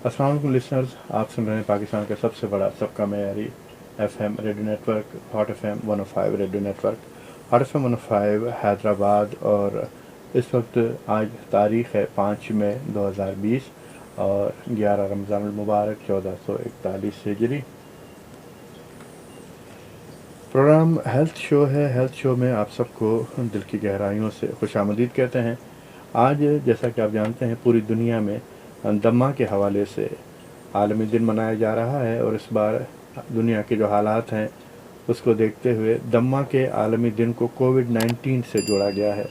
अस्सलाम वालेकुम लिसनर्स, आप सुन रहे हैं पाकिस्तान का सबसे बड़ा सबका मयारी FM radio network hot FM 105 radio network hot FM 105 Hyderabad. और इस वक्त आज तारीख़ है 5 मई 2020 और 11 रमज़ान मुबारक 1441 हिजरी। प्रोग्राम हेल्थ शो है। हेल्थ शो में आप सबको दिल की गहराइयों से खुशामदीद कहते हैं। आज जैसा कि आप जानते हैं पूरी दुनिया में दमा के हवाले से आलमी दिन मनाया जा रहा है और इस बार दुनिया के जो हालात हैं उसको देखते हुए दमा के आलमी दिन को कोविड-19 से जोड़ा गया है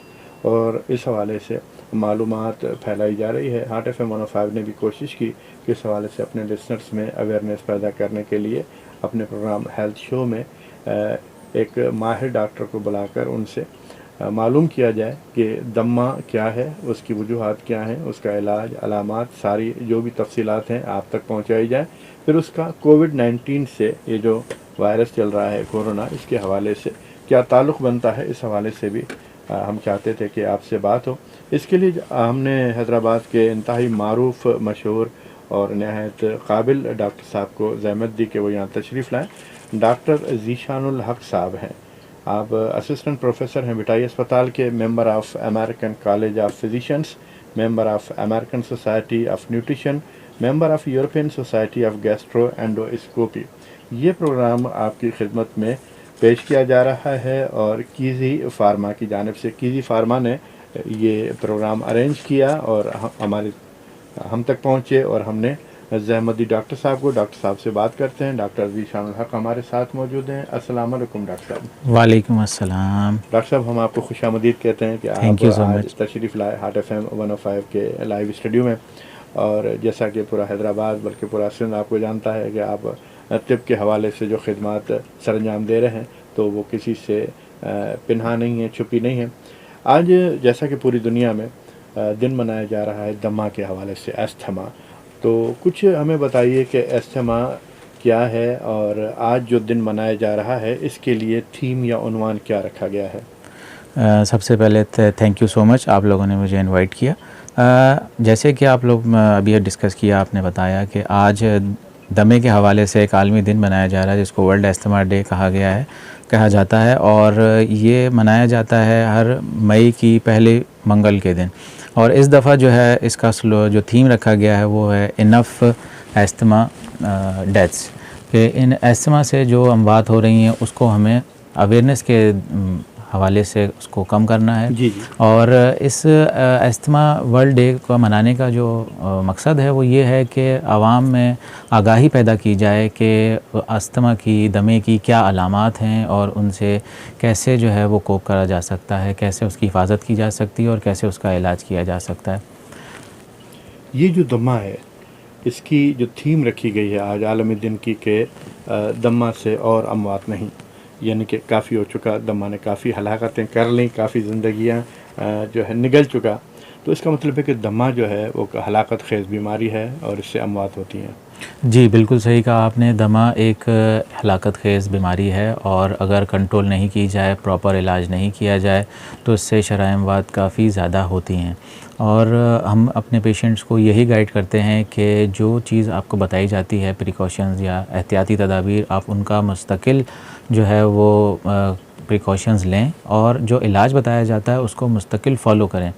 और इस हवाले से मालूमात फैलाई जा रही है। हॉट एफएम 105 ने भी कोशिश की कि इस हवाले से अपने लिसनर्स में अवेयरनेस पैदा करने के लिए अपने प्रोग्राम हेल्थ शो में एक माहिर डॉक्टर को बुलाकर उनसे मालूम किया जाए कि दमा क्या है, उसकी वजूहात क्या हैं, उसका इलाज, अलामात, सारी जो भी तफसीलात हैं आप तक पहुंचाई जाए। फिर उसका कोविड-19 से ये जो वायरस चल रहा है कोरोना, इसके हवाले से क्या ताल्लुक़ बनता है, इस हवाले से भी हम चाहते थे कि आपसे बात हो। इसके लिए हमने हैदराबाद के इंतहाई मारूफ, मशहूर और नहायत काबिल डॉक्टर साहब को ज़हमत दी कि वो यहाँ तशरीफ़ लाएँ। डॉक्टर ज़ीशानुल हक साहब हैं। आप असिस्टेंट प्रोफेसर हैं बिटाई अस्पताल के, member of American college of physicians, member of American society of nutrition, member of European society of gastro endoscopy. ये प्रोग्राम आपकी खिदमत में पेश किया जा रहा है और कीज़ी फार्मा की जानिब से कीज़ी फार्मा ने ये प्रोग्राम अरेंज किया और हम तक पहुँचे और हमने ज़हमत दी डॉक्टर साहब को। डॉक्टर साहब से बात करते हैं। डॉक्टर ज़ीशानुल हक हमारे साथ मौजूद हैं। अस्सलाम वालेकुम डॉक्टर साहब। वालेकुम अस्सलाम। डॉक्टर साहब, हम आपको खुशामदीद कहते हैं कि थैंक आप यू सो आज मच। तशरीफ़ लाए हॉट एफएम 105 के लाइव स्टूडियो में। और जैसा कि पूरा हैदराबाद बल्कि पूरा सिंध आपको जानता है कि आप तिब के हवाले से जो खिदमात सरंजाम दे रहे हैं तो वो किसी से पिन्हा नहीं है, छुपी नहीं है। आज जैसा कि पूरी दुनिया में दिन मनाया जा रहा है दमा के हवाले से, अस्थमा, तो कुछ हमें बताइए कि अस्थमा क्या है और आज जो दिन मनाया जा रहा है इसके लिए थीम या उन्वान क्या रखा गया है? सबसे पहले थैंक यू सो मच, आप लोगों ने मुझे इनवाइट किया। जैसे कि आप लोग अभी डिस्कस किया, आपने बताया कि आज दमे के हवाले से एक आलमी दिन मनाया जा रहा है जिसको वर्ल्ड अस्थमा डे कहा जाता है और ये मनाया जाता है हर मई की पहले मंगल के दिन। और इस दफ़ा जो है इसका जो थीम रखा गया है वो है इनफ अस्थमा डेथ्स, कि इन अस्थमा से जो अमवात हो रही हैं उसको हमें अवेयरनेस के हवाले से उसको कम करना है। जी जी। और इस अस्थमा वर्ल्ड डे को मनाने का जो मकसद है वो ये है कि आवाम में आगाही पैदा की जाए कि अस्थमा की, दमे की क्या अलामात हैं और उनसे कैसे जो है वो कोप करा जा सकता है, कैसे उसकी हिफाजत की जा सकती है और कैसे उसका इलाज किया जा सकता है। ये जो दमा है इसकी जो थीम रखी गई है आज आलमी दिन की के दमा से और अमवात नहीं, यानी कि काफ़ी हो चुका, दमा ने काफ़ी हलाकतें कर लीं, काफ़ी ज़िंदगियाँ जो है निगल चुका, तो इसका मतलब है कि दमा जो है वो हलाकत खेज़ बीमारी है और इससे अमवात होती हैं। जी बिल्कुल सही कहा आपने। दमा एक हलाकत खेज़ बीमारी है और अगर कंट्रोल नहीं की जाए, प्रॉपर इलाज नहीं किया जाए तो इससे शरह अमवात काफ़ी ज़्यादा होती हैं। और हम अपने पेशेंट्स को यही गाइड करते हैं कि जो चीज़ आपको बताई जाती है, प्रिकॉशंस या एहतियाती तदाबीर, आप उनका मुस्तकिल जो है वो प्रिकॉशंस लें और जो इलाज बताया जाता है उसको मुस्तकिल फ़ॉलो करें।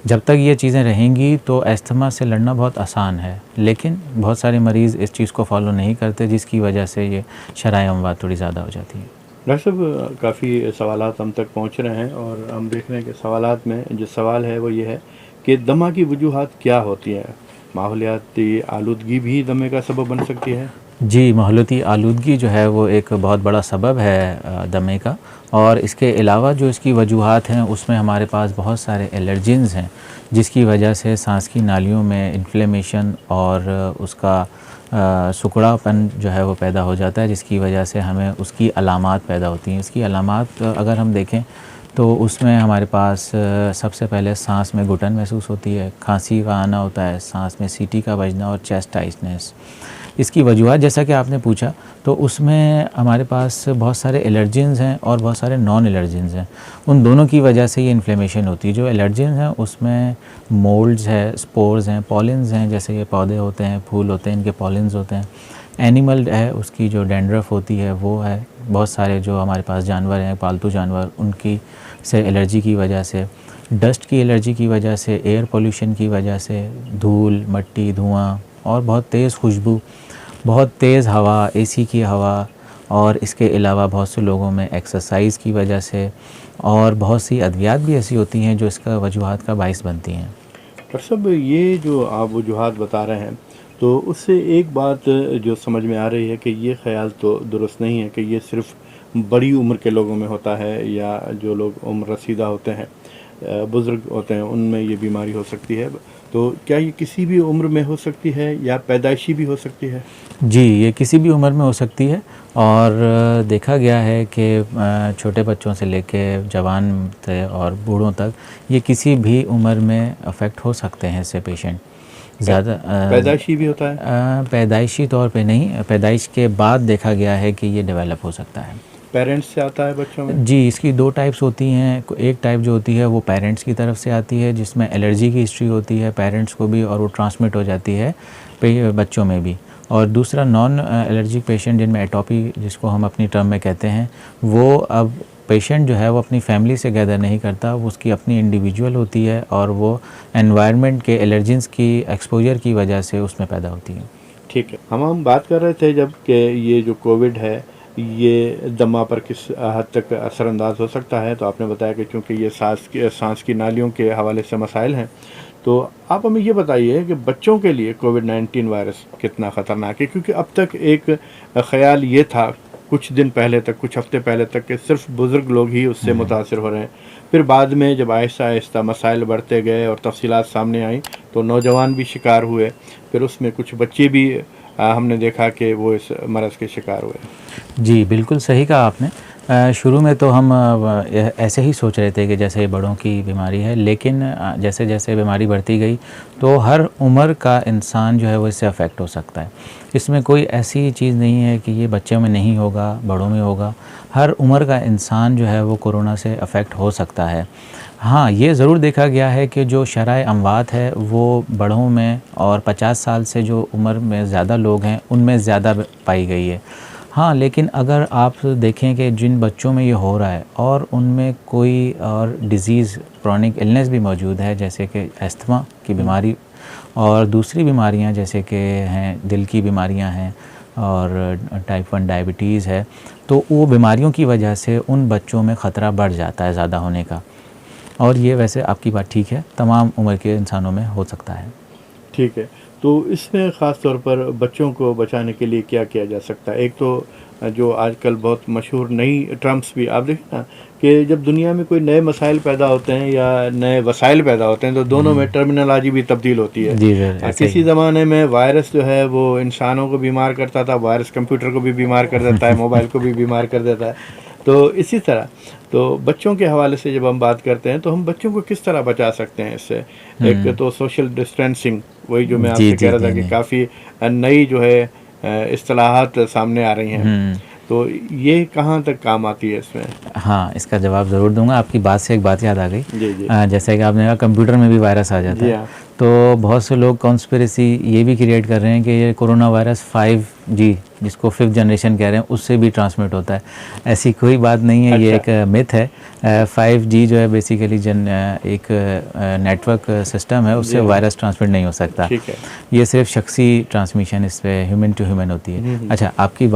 जब तक ये चीज़ें रहेंगी तो अस्थमा से लड़ना बहुत आसान है, लेकिन बहुत सारे मरीज़ इस चीज़ को फॉलो नहीं करते जिसकी वजह से ये शरह अमवात थोड़ी ज़्यादा हो जाती है। डॉक्टर साहब, काफ़ी सवालात हम तक पहुँच रहे हैं और हम देख रहे हैं कि सवालात में जो सवाल है वो ये है कि दमा की वजूहात क्या होती हैं? माहौलियाती आलूदगी भी दमे का सबब बन सकती है? जी, माहौलियाती आलूदगी जो है वो एक बहुत बड़ा सबब है दमे का। और इसके अलावा जो इसकी वजूहात हैं उसमें हमारे पास बहुत सारे एलर्जेंस हैं जिसकी वजह से सांस की नालियों में इन्फ्लेमेशन और उसका सिकुड़ापन जो है वो पैदा हो जाता है, जिसकी वजह से हमें उसकी अलामात पैदा होती हैं। इसकी अलामात अगर हम देखें तो उसमें हमारे पास सबसे पहले सांस में घुटन महसूस होती है, खांसी का आना होता है, सांस में सीटी का बजना और चेस्ट टाइटनेस। इसकी वजूहत जैसा कि आपने पूछा, तो उसमें हमारे पास बहुत सारे एलर्जेंस हैं और बहुत सारे नॉन एलर्जेंस हैं। उन दोनों की वजह से ये इन्फ्लेमेशन होती है। जो एलर्जेंस हैं उसमें मोल्ड्स है, स्पोर्स हैं, पॉलिन्स हैं, जैसे ये पौधे होते हैं, फूल होते हैं, इनके पॉलिन्स होते हैं। एनिमल है, उसकी जो डैंड्रफ होती है वो है। बहुत सारे जो हमारे पास जानवर हैं, पालतू जानवर, उनकी से एलर्जी की वजह से, डस्ट की एलर्जी की वजह से, एयर पोल्यूशन की वजह से, धूल, मट्टी, धुआं और बहुत तेज़ खुशबू, बहुत तेज़ हवा, एसी की हवा, और इसके अलावा बहुत से लोगों में एक्सरसाइज की वजह से, और बहुत सी अद्वियात भी ऐसी होती हैं जो इसका वजूहात का बाइस बनती हैं। डॉक्टर साहब, ये जो आप वजूहात बता रहे हैं, तो उससे एक बात जो समझ में आ रही है कि ये ख्याल तो दुरुस्त नहीं है कि ये सिर्फ़ बड़ी उम्र के लोगों में होता है, या जो लोग उम्र रसीदा होते हैं, बुज़ुर्ग होते हैं, उनमें ये बीमारी हो सकती है। तो क्या ये किसी भी उम्र में हो सकती है या पैदाइशी भी हो सकती है? जी, ये किसी भी उम्र में हो सकती है, और देखा गया है कि छोटे बच्चों से लेके जवान से और बूढ़ों तक ये किसी भी उम्र में अफेक्ट हो सकते हैं इससे पेशेंट। ज़्यादा पैदाइशी भी होता है? पैदाइशी तौर पे नहीं, पैदाइश के बाद देखा गया है कि ये डेवलप हो सकता है। पेरेंट्स से आता है बच्चों में? जी, इसकी दो टाइप्स होती हैं। एक टाइप जो होती है वो पेरेंट्स की तरफ से आती है, जिसमें एलर्जी की हिस्ट्री होती है पेरेंट्स को भी, और वो ट्रांसमिट हो जाती है बच्चों में भी। और दूसरा नॉन एलर्जिक पेशेंट, जिनमें एटोपी जिसको हम अपनी टर्म में कहते हैं, वो अब पेशेंट जो है वो अपनी फैमिली से गैदर नहीं करता, वो उसकी अपनी इंडिविजुअल होती है, और वो एनवायरनमेंट के एलर्जेंस की एक्सपोजर की वजह से उसमें पैदा होती है। ठीक है, हम बात कर रहे थे जब कि ये जो कोविड है ये दमा पर किस हद तक असरअंदाज हो सकता है, तो आपने बताया कि क्योंकि ये सांस की नालियों के हवाले से मसाइल हैं। तो आप हमें ये बताइए कि बच्चों के लिए कोविड-19 वायरस कितना ख़तरनाक है? क्योंकि अब तक एक ख़याल ये था कुछ दिन पहले तक, कुछ हफ्ते पहले तक, कि सिर्फ बुज़ुर्ग लोग ही उससे मुतासिर हो रहे हैं। फिर बाद में जब आहिस्ता आहिस्ता मसाइल बढ़ते गए और तफसीलात सामने आई, तो नौजवान भी शिकार हुए। फिर उसमें कुछ बच्चे भी हमने देखा कि वो इस मरज़ के शिकार हुए। जी, बिल्कुल सही कहा आपने। शुरू में तो हम ऐसे ही सोच रहे थे कि जैसे बड़ों की बीमारी है, लेकिन जैसे जैसे बीमारी बढ़ती गई तो हर उम्र का इंसान जो है वो इससे अफेक्ट हो सकता है। इसमें कोई ऐसी चीज़ नहीं है कि ये बच्चों में नहीं होगा, बड़ों में होगा। हर उम्र का इंसान जो है वो कोरोना से अफेक्ट हो सकता है। हाँ, ये ज़रूर देखा गया है कि जो शरह अमवात है वो बड़ों में, और 50 साल से जो उम्र में ज़्यादा लोग हैं उनमें ज़्यादा पाई गई है। हाँ, लेकिन अगर आप देखें कि जिन बच्चों में ये हो रहा है और उनमें कोई और डिज़ीज़, क्रॉनिक इलनेस भी मौजूद है, जैसे कि अस्थमा की बीमारी और दूसरी बीमारियां जैसे कि हैं दिल की बीमारियां हैं और टाइप 1 डायबिटीज़ है, तो वो बीमारियों की वजह से उन बच्चों में ख़तरा बढ़ जाता है ज़्यादा होने का। और ये वैसे आपकी बात ठीक है, तमाम उम्र के इंसानों में हो सकता है। ठीक है, तो इसमें ख़ास तौर पर बच्चों को बचाने के लिए क्या किया जा सकता है? एक तो जो आजकल बहुत मशहूर नई टर्म्स भी आप देखें ना, कि जब दुनिया में कोई नए मसाइल पैदा होते हैं या नए वसाइल पैदा होते हैं, तो दोनों में टर्मिनोलॉजी भी तब्दील होती है। जी सर, ऐसे किसी ही। ज़माने में वायरस जो है वो इंसानों को बीमार करता था, वायरस कंप्यूटर को भी बीमार कर देता है, मोबाइल को भी बीमार कर देता है। तो इसी तरह तो बच्चों के हवाले से जब हम बात करते हैं तो हम बच्चों को किस तरह बचा सकते हैं इससे? एक तो सोशल डिस्टेंसिंग, वही जो मैं जी, आपसे जी, कह रहा था जी, कि जी। काफ़ी नई जो है इस्तिलाहात सामने आ रही हैं, तो ये कहाँ तक काम आती है इसमें? हाँ, इसका जवाब ज़रूर दूँगा। आपकी बात से एक बात याद आ गई। जी, जी। जैसे कि आपने कहा कंप्यूटर में भी वायरस आ जाता जी है, हाँ। तो बहुत से लोग कॉन्स्पिरेसी ये भी क्रिएट कर रहे हैं कि ये कोरोना वायरस 5G जिसको 5th जनरेशन कह रहे हैं उससे भी ट्रांसमिट होता है। ऐसी कोई बात नहीं है, ये एक मिथ है। 5G जो है बेसिकली एक नेटवर्क सिस्टम है, उससे वायरस ट्रांसमिट नहीं हो सकता। ठीक है। ये सिर्फ शख्सी ट्रांसमिशन इस पे ह्यूमन टू ह्यूमन होती है। अच्छा, आपकी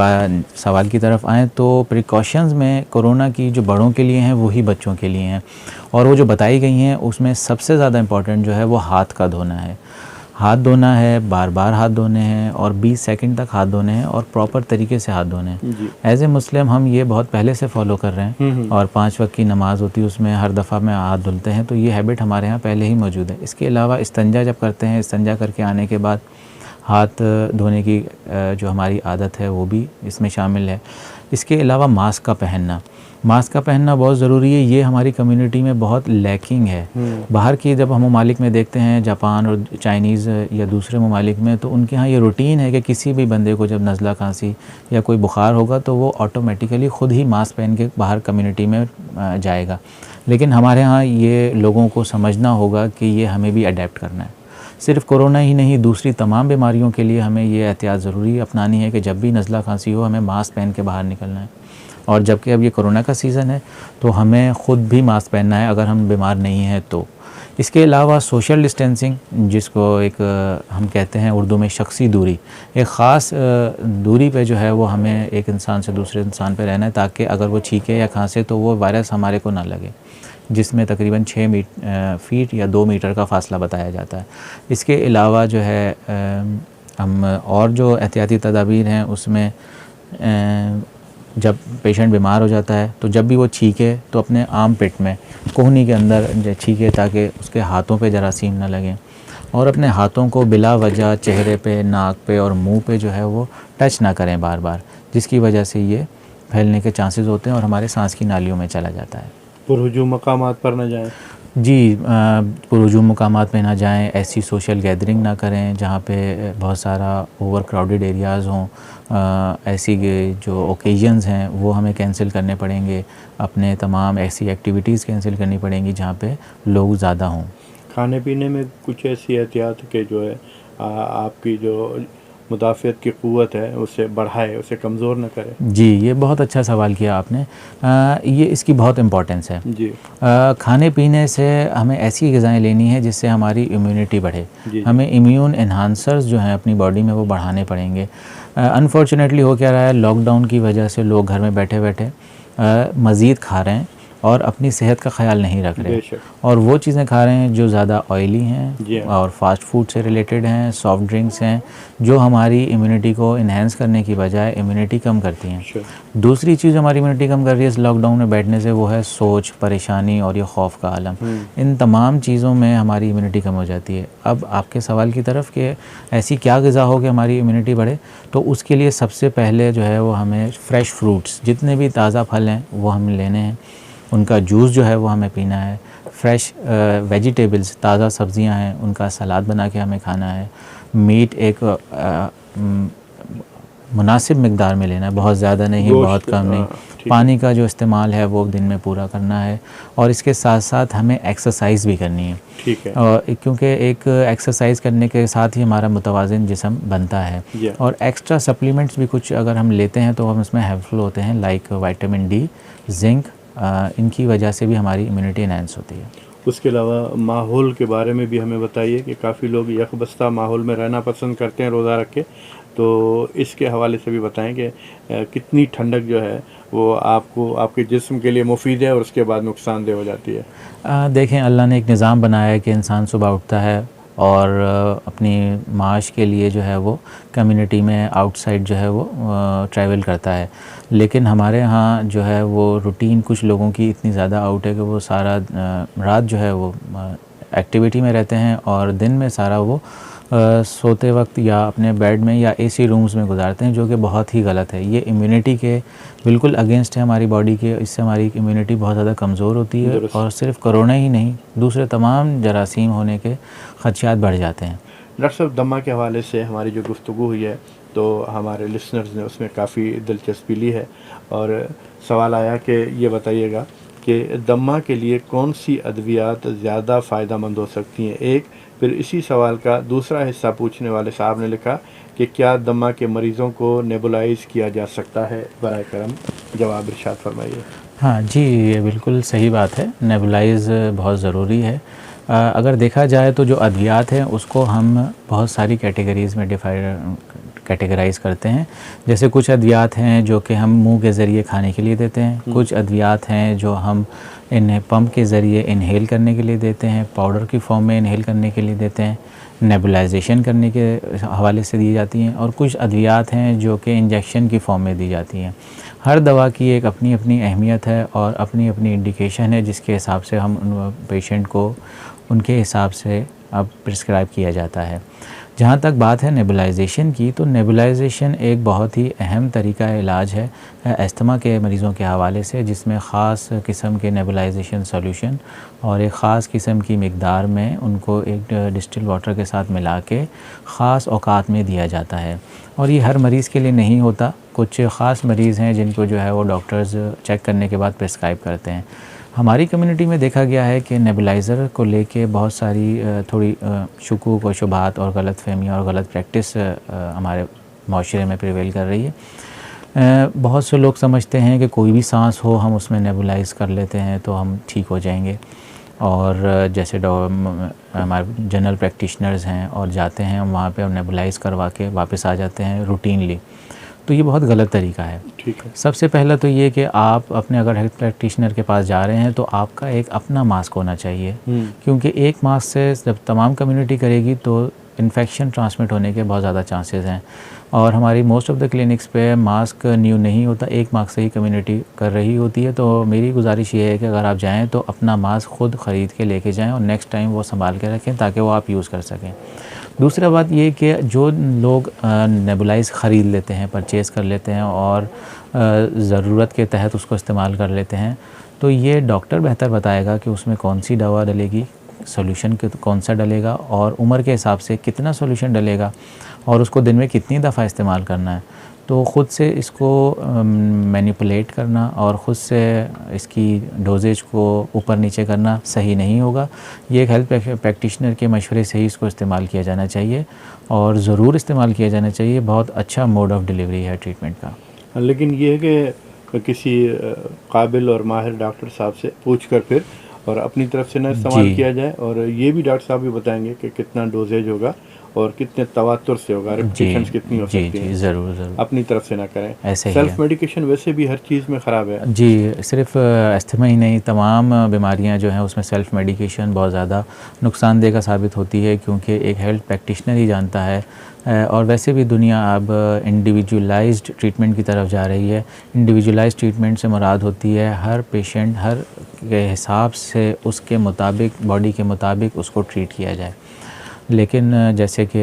सवाल की तरफ आएँ तो प्रिकॉशंस में कोरोना की जो बड़ों के लिए हैं वही बच्चों के लिए हैं, और वो जो बताई गई हैं उसमें सबसे ज़्यादा इम्पॉर्टेंट जो है वो हाथ का धोना है। हाथ धोना है, बार बार हाथ धोने हैं, और 20 सेकंड तक हाथ धोने हैं, और प्रॉपर तरीके से हाथ धोने हैं। एज ए मुस्लिम हम ये बहुत पहले से फॉलो कर रहे हैं, और 5 वक्त की नमाज़ होती है उसमें हर दफ़ा में हाथ धुलते हैं, तो ये हैबिट हमारे यहाँ पहले ही मौजूद है। इसके अलावा इस्तंजा जब करते हैं, इस्तंजा करके आने के बाद हाथ धोने की जो हमारी आदत है वो भी इसमें शामिल है। इसके अलावा मास्क का पहनना, मास्क का पहनना बहुत ज़रूरी है, ये हमारी कम्युनिटी में बहुत लैकिंग है। बाहर की जब हम ममालिक में देखते हैं, जापान और चाइनीज़ या दूसरे ममालिक में, तो उनके यहाँ ये रूटीन है कि किसी भी बंदे को जब नज़ला खांसी या कोई बुखार होगा तो वो ऑटोमेटिकली ख़ुद ही मास्क पहन के बाहर कम्युनिटी में जाएगा। लेकिन हमारे यहाँ ये लोगों को समझना होगा कि ये हमें भी अडेप्ट करना है। सिर्फ कोरोना ही नहीं, दूसरी तमाम बीमारियों के लिए हमें ये एहतियात ज़रूरी अपनानी है कि जब भी नज़ला खांसी हो हमें मास्क पहन के बाहर निकलना है। और जबकि अब ये कोरोना का सीज़न है तो हमें ख़ुद भी मास्क पहनना है अगर हम बीमार नहीं हैं तो। इसके अलावा सोशल डिस्टेंसिंग, जिसको एक हम कहते हैं उर्दू में शख्सी दूरी, एक ख़ास दूरी पे जो है वो हमें एक इंसान से दूसरे इंसान पे रहना है, ताकि अगर वो छींके या खांसे तो वो वायरस हमारे को ना लगे, जिसमें तकरीबन 6 फीट या 2 मीटर का फ़ासला बताया जाता है। इसके अलावा जो है हम और जो एहतियाती तदाबीर हैं उसमें जब पेशेंट बीमार हो जाता है तो जब भी वो छींके तो अपने आर्म पिट में, कोहनी के अंदर छींके ताकि उसके हाथों पे जरासीम ना लगें, और अपने हाथों को बिला वजह चेहरे पे, नाक पे और मुंह पे जो है वो टच ना करें बार बार, जिसकी वजह से ये फैलने के चांसेस होते हैं और हमारे सांस की नालियों में चला जाता है। पुरहुजूम मकामात पर न जाएं। जी, पुरहुजूम मकामात में ना जाएं, ऐसी सोशल गैदरिंग ना करें जहाँ पे बहुत सारा ओवर क्राउडेड एरियाज़ हों। ऐसी जो ओकेजन्स हैं वो हमें कैंसिल करने पड़ेंगे, अपने तमाम ऐसी एक्टिविटीज़ कैंसिल करनी पड़ेंगी जहाँ पे लोग ज़्यादा हों। खाने पीने में कुछ ऐसी एहतियात के जो है आपकी जो मुदाफ़ियत की क़ुव्वत है उसे बढ़ाए, उसे कमज़ोर न करे। जी, ये बहुत अच्छा सवाल किया आपने। ये इसकी बहुत इम्पोर्टेंस है जी। खाने पीने से हमें ऐसी ग़िज़ाएँ लेनी है जिससे हमारी इम्यूनिटी बढ़े। हमें इम्यून एनहांसर्स जो हैं अपनी बॉडी में वो बढ़ाने पड़ेंगे। अनफॉर्चुनेटली हो क्या रहा है, लॉकडाउन की वजह से लोग घर में बैठे बैठे मज़ीद खा रहे हैं और अपनी सेहत का ख्याल नहीं रख रहे, और वो चीज़ें खा रहे हैं जो ज़्यादा ऑयली हैं और फास्ट फूड से रिलेटेड हैं, सॉफ्ट ड्रिंक्स हैं, जो हमारी इम्यूनिटी को इन्हेंस करने की बजाय इम्यूनिटी कम करती हैं। दूसरी चीज़ हमारी इम्यूनिटी कम कर रही है इस लॉकडाउन में बैठने से, वो है सोच, परेशानी और ये खौफ का आलम। इन तमाम चीज़ों में हमारी इम्यूनिटी कम हो जाती है। अब आपके सवाल की तरफ कि ऐसी क्या ग़िज़ा हो कि हमारी इम्यूनिटी बढ़े, तो उसके लिए सबसे पहले जो है वो हमें फ़्रेश फ्रूट्स, जितने भी ताज़ा फल हैं वो हमें लेने हैं, उनका जूस जो है वो हमें पीना है। फ़्रेश वेजिटेबल्स, ताज़ा सब्ज़ियां हैं, उनका सलाद बना के हमें खाना है। मीट एक मुनासिब मिक़दार में लेना है, बहुत ज़्यादा नहीं, बहुत कम नहीं। पानी का जो इस्तेमाल है वो दिन में पूरा करना है, और इसके साथ साथ हमें एक्सरसाइज़ भी करनी है। ठीक है। और क्योंकि एक एक्सरसाइज़ करने के साथ ही हमारा मुतवाज़िन जिस्म बनता है, और एक्स्ट्रा सप्लीमेंट्स भी कुछ अगर हम लेते हैं तो हम इसमें हेल्पफुल होते हैं, लाइक विटामिन डी, जिंक। इनकी वजह से भी हमारी इम्यूनिटी एनहांस होती है। उसके अलावा माहौल के बारे में भी हमें बताइए कि काफ़ी लोग यकबस्ता माहौल में रहना पसंद करते हैं रोज़ा रख के, तो इसके हवाले से भी बताएं कि कितनी ठंडक जो है वो आपको, आपके जिस्म के लिए मुफीद है और उसके बाद नुकसानदेह हो जाती है। देखें, अल्लाह ने एक निज़ाम बनाया है कि इंसान सुबह उठता है और अपनी माश के लिए जो है वो कम्युनिटी में आउटसाइड जो है वो ट्रैवल करता है। लेकिन हमारे यहाँ जो है वो रूटीन कुछ लोगों की इतनी ज़्यादा आउट है कि वो सारा रात जो है वो एक्टिविटी में रहते हैं और दिन में सारा वो सोते वक्त या अपने बेड में या एसी रूम्स में गुजारते हैं, जो कि बहुत ही गलत है। ये इम्यूनिटी के बिल्कुल अगेंस्ट है हमारी बॉडी के। इससे हमारी इम्यूनिटी बहुत ज़्यादा कमज़ोर होती है और सिर्फ कोरोना ही नहीं, दूसरे तमाम जरासीम होने के ख़दशात बढ़ जाते हैं। डॉक्टर साहब, दमा के हवाले से हमारी जो गुफ्तगू हुई है तो हमारे लिसनर्स ने उसमें काफ़ी दिलचस्पी ली है, और सवाल आया कि ये बताइएगा कि दमा के लिए कौन सी अद्वियात ज़्यादा फ़ायदेमंद हो सकती हैं। एक फिर इसी सवाल का दूसरा हिस्सा पूछने वाले साहब ने लिखा कि क्या दमा के मरीज़ों को नेबुलाइज़ किया जा सकता है? बराए करम जवाब इरशाद फरमाइए। हाँ जी, ये बिल्कुल सही बात है, नेबुलाइज़ बहुत ज़रूरी है। अगर देखा जाए तो जो अद्वियात हैं उसको हम बहुत सारी कैटेगरीज़ में कैटेगराइज़ करते हैं। जैसे कुछ अद्वियात हैं जो कि हम मुंह के ज़रिए खाने के लिए देते हैं, कुछ अद्वियात हैं जो हम इन्हें पंप के ज़रिए इनहेल करने के लिए देते हैं, पाउडर की फॉर्म में इनहेल करने के लिए देते हैं, नेबुलाइजेशन करने के हवाले से दी जाती हैं, और कुछ अद्वियात हैं जो कि इंजेक्शन की फॉर्म में दी जाती हैं। हर दवा की एक अपनी अपनी अहमियत है और अपनी अपनी इंडिकेशन है, जिसके हिसाब से हम पेशेंट को उनके हिसाब से अब प्रिस्क्राइब किया जाता है। जहाँ तक बात है नेबुलाइजेशन की, तो नेबुलाइजेशन एक बहुत ही अहम तरीका इलाज है अस्थमा के मरीज़ों के हवाले से, जिसमें ख़ास किस्म के नेबुलाइजेशन सॉल्यूशन और एक ख़ास किस्म की मिक़दार में उनको एक डिस्टिल वाटर के साथ मिला के ख़ास औक़ात में दिया जाता है। और ये हर मरीज़ के लिए नहीं होता, कुछ ख़ास मरीज़ हैं जिनको जो है वो डॉक्टर्स चेक करने के बाद प्रिस्क्राइब करते हैं। हमारी कम्युनिटी में देखा गया है कि नेबुलाइज़र को लेके बहुत सारी थोड़ी शुकूक और शुबहात और गलत फ़हमियाँ और गलत प्रैक्टिस हमारे माशरे में प्रिवेल कर रही है। बहुत से लोग समझते हैं कि कोई भी सांस हो हम उसमें नेबुलाइज़ कर लेते हैं तो हम ठीक हो जाएंगे, और जैसे हमारे जनरल प्रैक्टिशनर्स हैं और जाते हैं हम वहाँ पे और नेबुलाइज़ करवा के वापस आ जाते हैं रूटीनली। तो ये बहुत गलत तरीका है। ठीक है। सबसे पहला तो ये कि आप अपने अगर हेल्थ प्रैक्टिशनर के पास जा रहे हैं तो आपका एक अपना मास्क होना चाहिए, क्योंकि एक मास्क से जब तमाम कम्युनिटी करेगी तो इन्फेक्शन ट्रांसमिट होने के बहुत ज़्यादा चांसेस हैं। और हमारी मोस्ट ऑफ़ द क्लिनिक्स पे मास्क न्यू नहीं होता, एक मास्क से ही कम्युनिटी कर रही होती है। तो मेरी गुजारिश ये है कि अगर आप जाएँ तो अपना मास्क ख़ुद ख़रीद के लेके जाएँ और नेक्स्ट टाइम वो संभाल के रखें ताकि वो आप यूज़ कर सकें। दूसरा बात ये कि जो लोग नेबुलाइज़ ख़रीद लेते हैं, परचेज़ कर लेते हैं और ज़रूरत के तहत उसको इस्तेमाल कर लेते हैं, तो ये डॉक्टर बेहतर बताएगा कि उसमें कौन सी दवा डलेगी, सॉल्यूशन कौन सा डलेगा और उम्र के हिसाब से कितना सॉल्यूशन डलेगा और उसको दिन में कितनी दफ़ा इस्तेमाल करना है। तो ख़ुद से इसको मैनिपुलेट करना और ख़ुद से इसकी डोजेज को ऊपर नीचे करना सही नहीं होगा। ये एक हेल्थ प्रैक्टिशनर के मशवरे से ही इसको इस्तेमाल किया जाना चाहिए और ज़रूर इस्तेमाल किया जाना चाहिए। बहुत अच्छा मोड ऑफ़ डिलीवरी है ट्रीटमेंट का। लेकिन ये है कि किसी काबिल और माहिर डॉक्टर साहब से पूछ कर फिर और अपनी तरफ से ना इस्तेमाल किया जाए, और ये भी डॉक्टर साहब भी बताएंगे कि कितना डोजेज होगा और कितने तवातुर से होगा, रेपिटेशंस कितनी हो सकती हैं। ज़रूर अपनी तरफ से ना करें। ऐसे सेल्फ मेडिकेशन वैसे भी हर चीज़ में ख़राब है जी, सिर्फ अस्थमा ही नहीं, तमाम बीमारियां जो हैं उसमें सेल्फ मेडिकेशन बहुत ज़्यादा नुकसानदेह का साबित होती है, क्योंकि एक हेल्थ प्रैक्टिशनर ही जानता है। और वैसे भी दुनिया अब इंडिविजुअलाइज्ड ट्रीटमेंट की तरफ जा रही है। इंडिविजुअलाइज्ड ट्रीटमेंट से मुराद होती है हर पेशेंट हर के हिसाब से उसके मुताबिक, बॉडी के मुताबिक उसको ट्रीट किया जाए। लेकिन जैसे कि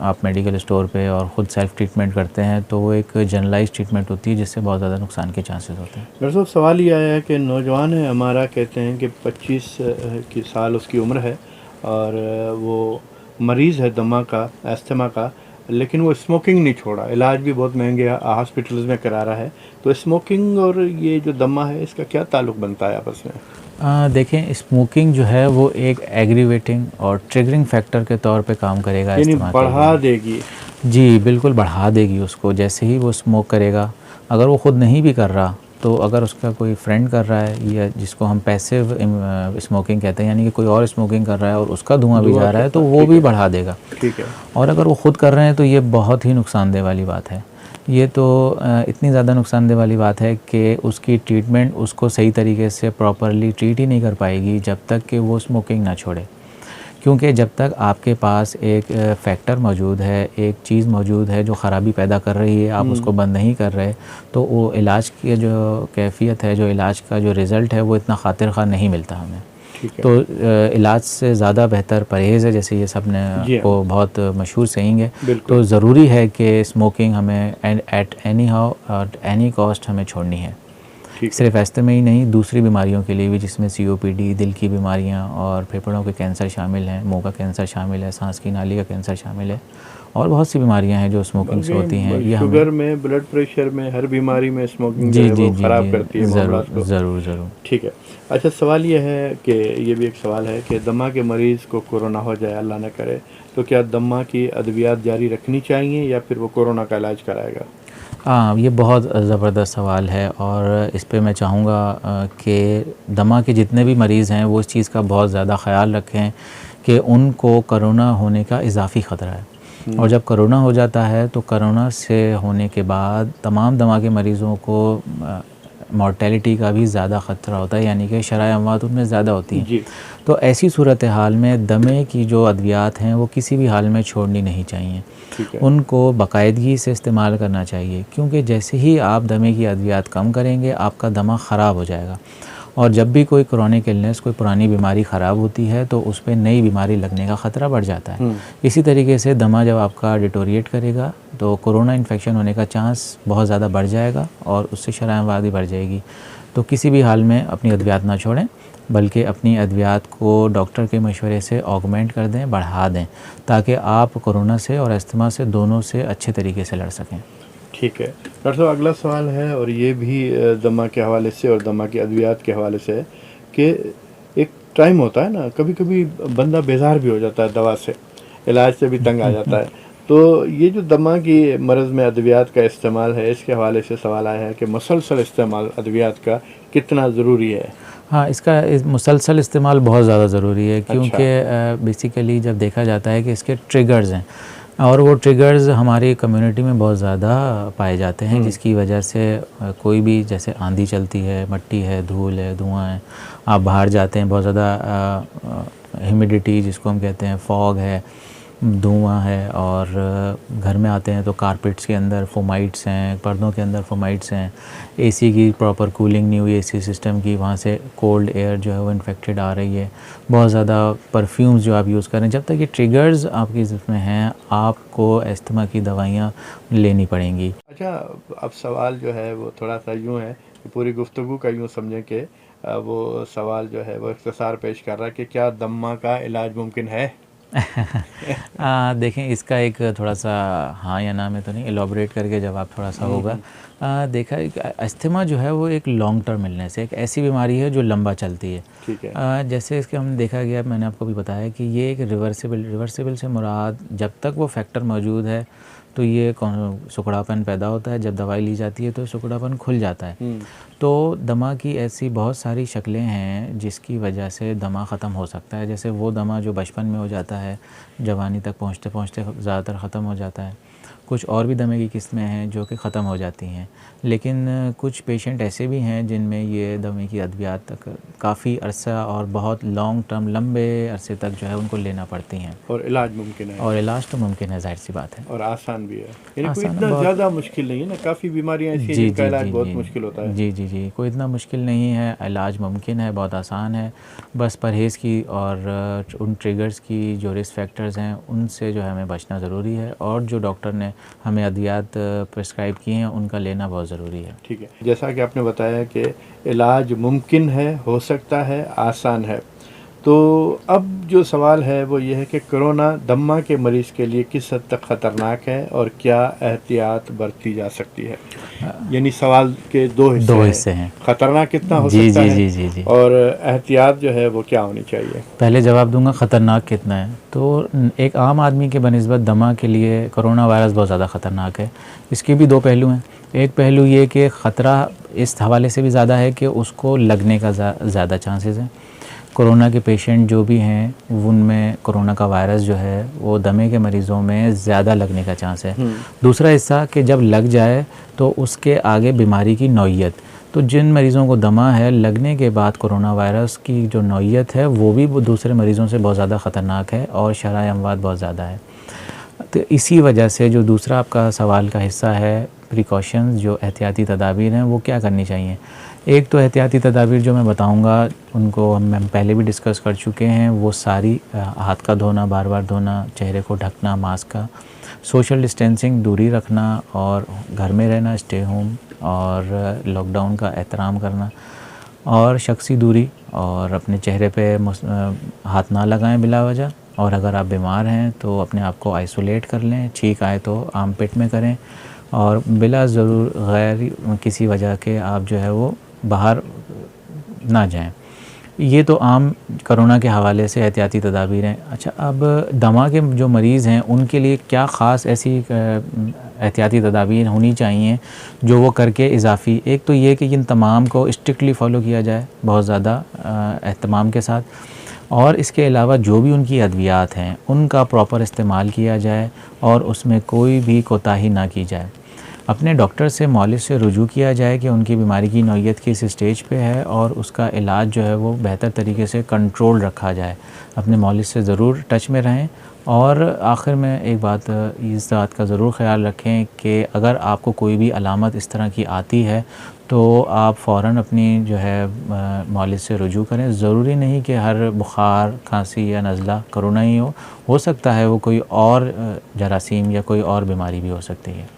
आप मेडिकल स्टोर पे और ख़ुद सेल्फ़ ट्रीटमेंट करते हैं तो वो एक जनरलाइज ट्रीटमेंट होती है जिससे बहुत ज़्यादा नुकसान के चांसेस होते हैं। डॉक्टर साहब, सवाल ये आया है कि नौजवान है हमारा, कहते हैं कि 25 की साल उसकी उम्र है और वो मरीज़ है दमा का, अस्थमा का, लेकिन वो स्मोकिंग नहीं छोड़ा। इलाज भी बहुत महंगे हॉस्पिटल्स में करा रहा है। तो स्मोकिंग और ये जो दमा है इसका क्या ताल्लुक़ बनता है आपस में? देखें, स्मोकिंग जो है वो एक एग्रीवेटिंग और ट्रिगरिंग फैक्टर के तौर पे काम करेगा, यानी बढ़ा देगी। जी बिल्कुल बढ़ा देगी उसको। जैसे ही वो स्मोक करेगा, अगर वो ख़ुद नहीं भी कर रहा तो अगर उसका कोई फ्रेंड कर रहा है या जिसको हम पैसिव स्मोकिंग कहते हैं, यानी कि कोई और स्मोकिंग कर रहा है और उसका धुआं भी जा रहा है, तो वो भी बढ़ा देगा। ठीक है। और अगर वो ख़ुद कर रहे हैं तो ये बहुत ही नुकसानदेह वाली बात है। ये तो इतनी ज़्यादा नुकसानदेह वाली बात है कि उसकी ट्रीटमेंट उसको सही तरीके से प्रॉपरली ट्रीट ही नहीं कर पाएगी जब तक कि वो स्मोकिंग ना छोड़े। क्योंकि जब तक आपके पास एक फैक्टर मौजूद है, एक चीज़ मौजूद है जो ख़राबी पैदा कर रही है, आप उसको बंद नहीं कर रहे, तो वो इलाज की जो कैफ़ियत है, जो इलाज का जो रिज़ल्ट है, वो इतना खातिर ख़्वाह नहीं मिलता हमें। तो इलाज से ज़्यादा बेहतर परहेज़ है, जैसे ये सब ने को बहुत मशहूर सेइंग है। तो ज़रूरी है कि स्मोकिंग हमें एट एनी हाउ और एनी कॉस्ट हमें छोड़नी है। सिर्फ अस्थमा ही नहीं, दूसरी बीमारियों के लिए भी, जिसमें COPD, दिल की बीमारियां और फेफड़ों के कैंसर शामिल हैं, मुंह का कैंसर शामिल है, सांस की नाली का कैंसर शामिल है और बहुत सी बीमारियां हैं जो स्मोकिंग से होती हैं। ये शुगर में, ब्लड प्रेशर में, हर बीमारी में स्मोकिंग जो है वो ख़राब करती है। ज़रूर। ठीक है। अच्छा, सवाल ये है कि ये भी एक सवाल है कि दमा के मरीज़ को कोरोना हो जाए, अल्लाह न करे, तो क्या दमा की अद्वियात जारी रखनी चाहिए या फिर वो कोरोना का इलाज कराएगा? हाँ, ये बहुत ज़बरदस्त सवाल है और इस पे मैं चाहूँगा कि दमा के जितने भी मरीज़ हैं वो इस चीज़ का बहुत ज़्यादा ख़याल रखें कि उनको कोरोना होने का इजाफ़ी ख़तरा है। और जब कोरोना हो जाता है तो कोरोना से होने के बाद तमाम दमा के मरीज़ों को मॉर्टेलिटी का भी ज़्यादा ख़तरा होता है, यानी कि शरह अमवात उनमें ज़्यादा होती हैं। तो ऐसी सूरत हाल में दमे की जो अद्वियात हैं वो किसी भी हाल में छोड़नी नहीं चाहिए, उनको बाकायदगी से इस्तेमाल करना चाहिए, क्योंकि जैसे ही आप दमे की अद्वियात कम करेंगे आपका दमा ख़राब हो जाएगा और जब भी कोई क्रॉनिक इलनेस, कोई पुरानी बीमारी ख़राब होती है तो उस पर नई बीमारी लगने का ख़तरा बढ़ जाता है। इसी तरीके से दमा जब आपका डिटोरिएट करेगा तो कोरोना इन्फेक्शन होने का चांस बहुत ज़्यादा बढ़ जाएगा और उससे शरह-ए-वाद भी बढ़ जाएगी। तो किसी भी हाल में अपनी अद्वियात ना छोड़ें, बल्कि अपनी अद्वियात को डॉक्टर के मशवरे से ऑगमेंट कर दें, बढ़ा दें, ताकि आप कोरोना से और अस्थमा से दोनों से अच्छे तरीके से लड़ सकें। ठीक है डॉक्टर साहब, अगला सवाल है और ये भी दमा के हवाले से और दमा की अद्वियात के हवाले से है कि एक टाइम होता है ना, कभी कभी बंदा बेजार भी हो जाता है, दवा से, इलाज से भी तंग आ जाता है। तो ये जो दमा की मरज़ में अद्वियात का इस्तेमाल है, इसके हवाले से सवाल आया है कि मुसलसल इस्तेमाल अद्वियात का कितना ज़रूरी है? हाँ, इसका मुसलसल इस्तेमाल बहुत ज़्यादा ज़रूरी है, क्योंकि बेसिकली जब देखा जाता है कि इसके ट्रिगर्स हैं और वो ट्रिगर्स हमारी कम्युनिटी में बहुत ज़्यादा पाए जाते हैं, जिसकी वजह से कोई भी, जैसे आंधी चलती है, मट्टी है, धूल है, धुआं है, आप बाहर जाते हैं, बहुत ज़्यादा ह्यूमिडिटी जिसको हम कहते हैं, फॉग है, धुआं है, और घर में आते हैं तो कारपेट्स के अंदर फोमाइट्स हैं, पर्दों के अंदर फोमाइट्स हैं, एसी की प्रॉपर कूलिंग नहीं हुई, एसी सिस्टम की, वहाँ से कोल्ड एयर जो है वो इन्फेक्टेड आ रही है, बहुत ज़्यादा परफ्यूम्स जो आप यूज़ करें, जब तक ये ट्रिगर्स आपकी जिसमें हैं आपको अस्थमा की दवाइयाँ लेनी पड़ेंगी। अच्छा, अब सवाल जो है वो थोड़ा सा यूँ है कि पूरी गुफ्तगू का यूँ समझें कि वो सवाल जो है वो इख्तिसार पेश कर रहा है कि क्या दमा का इलाज मुमकिन है? देखें, इसका एक थोड़ा सा हाँ या ना में तो नहीं, एलॉबरेट करके जवाब थोड़ा सा होगा। देखा, अस्थमा जो है वो एक लॉन्ग टर्म इलनेस है, एक ऐसी बीमारी है जो लंबा चलती है। ठीक है। जैसे इसके हम देखा गया, मैंने आपको भी बताया कि ये एक रिवर्सिबल से मुराद, जब तक वो फैक्टर मौजूद है तो ये सुखड़ापन पैदा होता है, जब दवाई ली जाती है तो सुखड़ापन खुल जाता है। तो दमा की ऐसी बहुत सारी शक्लें हैं जिसकी वजह से दमा ख़त्म हो सकता है। जैसे वो दमा जो बचपन में हो जाता है, जवानी तक पहुँचते पहुँचते ज़्यादातर ख़त्म हो जाता है। कुछ और भी दमे की किस्में हैं जो कि ख़त्म हो जाती हैं, लेकिन कुछ पेशेंट ऐसे भी हैं जिनमें ये दमे की अद्वियात तक काफ़ी अरसा और बहुत लॉन्ग टर्म, लंबे अरसे तक जो है उनको लेना पड़ती हैं। और इलाज मुमकिन है? और इलाज तो मुमकिन है, जाहिर सी बात है, और आसान भी है, यानी कोई इतना ज़्यादा मुश्किल नहीं है ना। काफ़ी बीमारियाँ ऐसी हैं जिनका इलाज बहुत मुश्किल होता है। जी, कोई इतना मुश्किल नहीं है, इलाज मुमकिन है, बहुत आसान है। बस परहेज़ की और उन ट्रिगर्स की जो रिस्क फैक्टर्स हैं उनसे जो है हमें बचना ज़रूरी है, और जो डॉक्टर ने हमें अद्वियात प्रिस्क्राइब किए हैं उनका लेना बहुत ज़रूरी है। ठीक है, जैसा कि आपने बताया कि इलाज मुमकिन है, हो सकता है, आसान है, तो अब जो सवाल है वो ये है कि कोरोना दमा के मरीज़ के लिए किस हद तक ख़तरनाक है और क्या एहतियात बरती जा सकती है? यानी सवाल के दो हिस्से हैं। ख़तरनाक कितना हो सकता है जी। और एहतियात जो है वो क्या होनी चाहिए? पहले जवाब दूंगा ख़तरनाक कितना है। तो एक आम आदमी के बनिस्बत दमा के लिए कोरोना वायरस बहुत ज़्यादा ख़तरनाक है। इसके भी दो पहलू हैं। एक पहलू ये कि ख़तरा इस हवाले से भी ज़्यादा है कि उसको लगने का ज़्यादा चांसेस हैं। कोरोना के पेशेंट जो भी हैं उनमें कोरोना का वायरस जो है वो दमे के मरीज़ों में ज़्यादा लगने का चांस है। दूसरा हिस्सा कि जब लग जाए तो उसके आगे बीमारी की नौइयत, तो जिन मरीज़ों को दमा है, लगने के बाद कोरोना वायरस की जो नौइयत है वो भी दूसरे मरीज़ों से बहुत ज़्यादा ख़तरनाक है और शरह अमवात बहुत ज़्यादा है। तो इसी वजह से जो दूसरा आपका सवाल का हिस्सा है, प्रिकॉशंस, जो एहतियाती तदाबीर हैं वो क्या करनी चाहिए। एक तो एहतियाती तदाबीर जो मैं बताऊंगा उनको हम पहले भी डिस्कस कर चुके हैं, वो सारी हाथ का धोना, बार बार धोना, चेहरे को ढकना, मास्क का, सोशल डिस्टेंसिंग, दूरी रखना, और घर में रहना, स्टे होम, और लॉकडाउन का एहतराम करना, और शख्सी दूरी, और अपने चेहरे पे हाथ ना लगाएं बिला वजह, और अगर आप बीमार हैं तो अपने आप को आइसोलेट कर लें, छींक आए तो आम पेट में करें, और बिला ज़रूर गैर किसी वजह के आप जो है वो बाहर ना जाएं। ये तो आम कोरोना के हवाले से एहतियाती तदाबीर हैं। अच्छा, अब दमा के जो मरीज़ हैं उनके लिए क्या ख़ास ऐसी एहतियाती तदाबीर होनी चाहिए जो वो करके इजाफ़ी, एक तो ये कि इन तमाम को स्ट्रिक्टली फ़ॉलो किया जाए बहुत ज़्यादा एहतमाम के साथ, और इसके अलावा जो भी उनकी अद्वियात हैं उनका प्रॉपर इस्तेमाल किया जाए और उसमें कोई भी कोताही ना की जाए। अपने डॉक्टर से, मौलिज से रुजू किया जाए कि उनकी बीमारी की नौइयत किस स्टेज पे है और उसका इलाज जो है वो बेहतर तरीके से कंट्रोल रखा जाए। अपने मौलिज से ज़रूर टच में रहें, और आखिर में एक बात, इस बात का ज़रूर ख्याल रखें कि अगर आपको कोई भी अलामत इस तरह की आती है तो आप फ़ौरन अपनी जो है मौलिद से रुजू करें। ज़रूरी नहीं कि हर बुखार, खांसी या नज़ला कोरोना ही हो सकता है वो कोई और जरासीम या कोई और बीमारी भी हो सकती है।